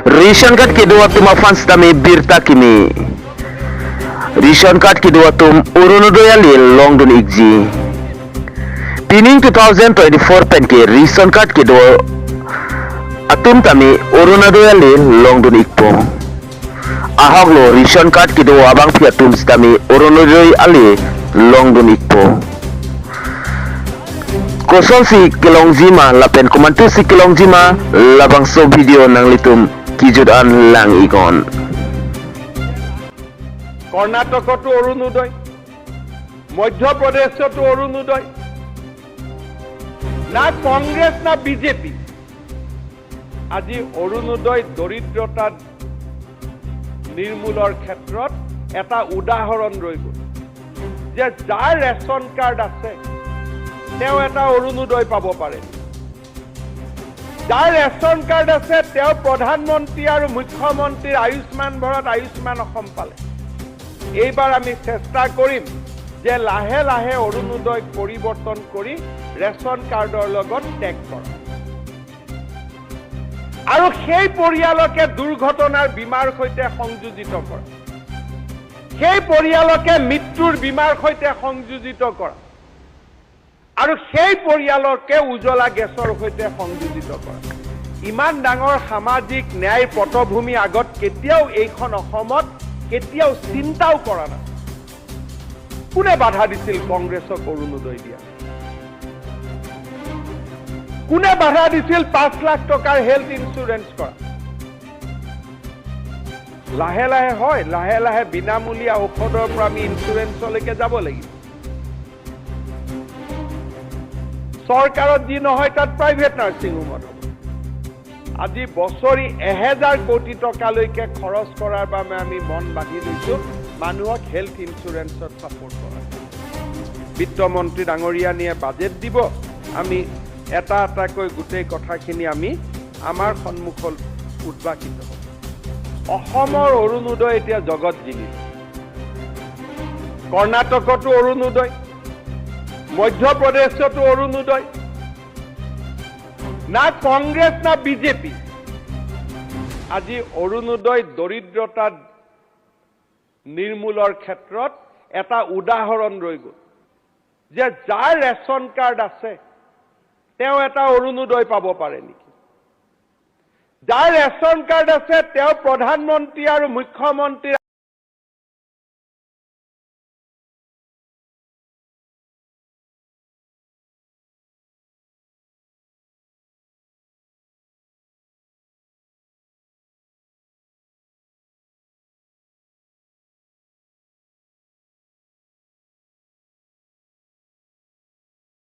Ration card Kedo Atum Afanstami Birta Kimi. Ration card Kedo Atum Arunodoi Longdon Igji. Pining 2024 penke Ration card Kedo Atum Tami Arunodoi Longdon Igpo. Ahoglo Ration card Kedo Abang Piatum Stami Arunodoi Ali Longdon Igpo. Kosong si Kelongjima lapen kumantu si Kelongjima labangso video nang litum kijudan lang ikon. কৰ্ণাটকতো Orunodoi, মধ্যপ্ৰদেশতো Orunodoi, না কংগ্ৰেছ না BJP আজি অৰুণোদয় দৰিদ্ৰতা নিৰ্মূলৰ ক্ষেত্ৰত এটা উদাহৰণ ৰৈ গ'ল যে যাৰ ৰেচন কাৰ্ড আছে তেওঁ এটা অৰুণোদয় পাব পাৰে। যাৰ ৰেচন কাৰ্ড আছে তেওঁ প্ৰধানমন্ত্ৰী আৰু মুখ্যমন্ত্ৰীৰ আয়ুষ্মান ভাৰত আয়ুষ্মান অসম পালে। এইবাৰ আমি চেষ্টা কৰিম যে লাহে লাহে অৰুণোদয় পৰিৱৰ্তন কৰি ৰেচন কাৰ্ডৰ লগত টেগ কৰা আৰু সেই পৰিয়ালকে দুৰ্ঘটনাৰ বীমাৰ সৈতে সংযোজিত কৰা, সেই পৰিয়ালকে মৃত্যুৰ বীমাৰ সৈতে সংযোজিত কৰা আৰু সেই পৰিয়ালকে উজ্বলা গেছৰ সৈতে সংযোজিত কৰা। ইমান ডাঙৰ সামাজিক ন্যায় পটভূমি আগত কেতিয়াও এইখন অসমত কেতিয়াও চিন্তাও কৰা নাই। কোনে বাধা দিছিল কংগ্ৰেছক অৰুণোদয় দিয়া? কোনে বাধা দিছিল 5 লাখ টকাৰ হেল্থ ইন্সুৰেন্স কৰা? লাহে লাহে হয়, লাহে লাহে বিনামূলীয়া ঔষধৰ পৰা আমি ইন্সুৰেন্সলৈকে যাব লাগিব। চৰকাৰত যি নহয় তাত প্ৰাইভেট নাৰ্ছিং হোমত হ'ব। আজি বছৰি 1000 কোটি টকালৈকে খৰচ কৰাৰ বাবে আমি মন বান্ধি লৈছো মানুহক হেল্থ ইন্সুৰেন্সত সাপোৰ্ট কৰা। বিত্তমন্ত্ৰী ডাঙৰীয়ানীয়ে বাজেট দিব, আমি এটা এটাকৈ গোটেই কথাখিনি আমি আমাৰ সন্মুখত উদ্ভাসিত হ'ব। অসমৰ অৰুণোদয় এতিয়া জগত জিলিল। কৰ্ণাটকতো অৰুণোদয়, মধ্যপ্ৰদেশতো অৰুণোদয়, না কংগ্ৰেছ না বিজেপি আজি অৰুণোদয় দৰিদ্ৰতা নিৰ্মূলৰ ক্ষেত্ৰত এটা উদাহৰণ ৰৈ গ'ল যে যাৰ ৰেচন কাৰ্ড আছে তেওঁ এটা অৰুণোদয় পাব পাৰে নেকি? যাৰ ৰেচন কাৰ্ড আছে তেওঁ প্ৰধানমন্ত্ৰী আৰু মুখ্যমন্ত্ৰী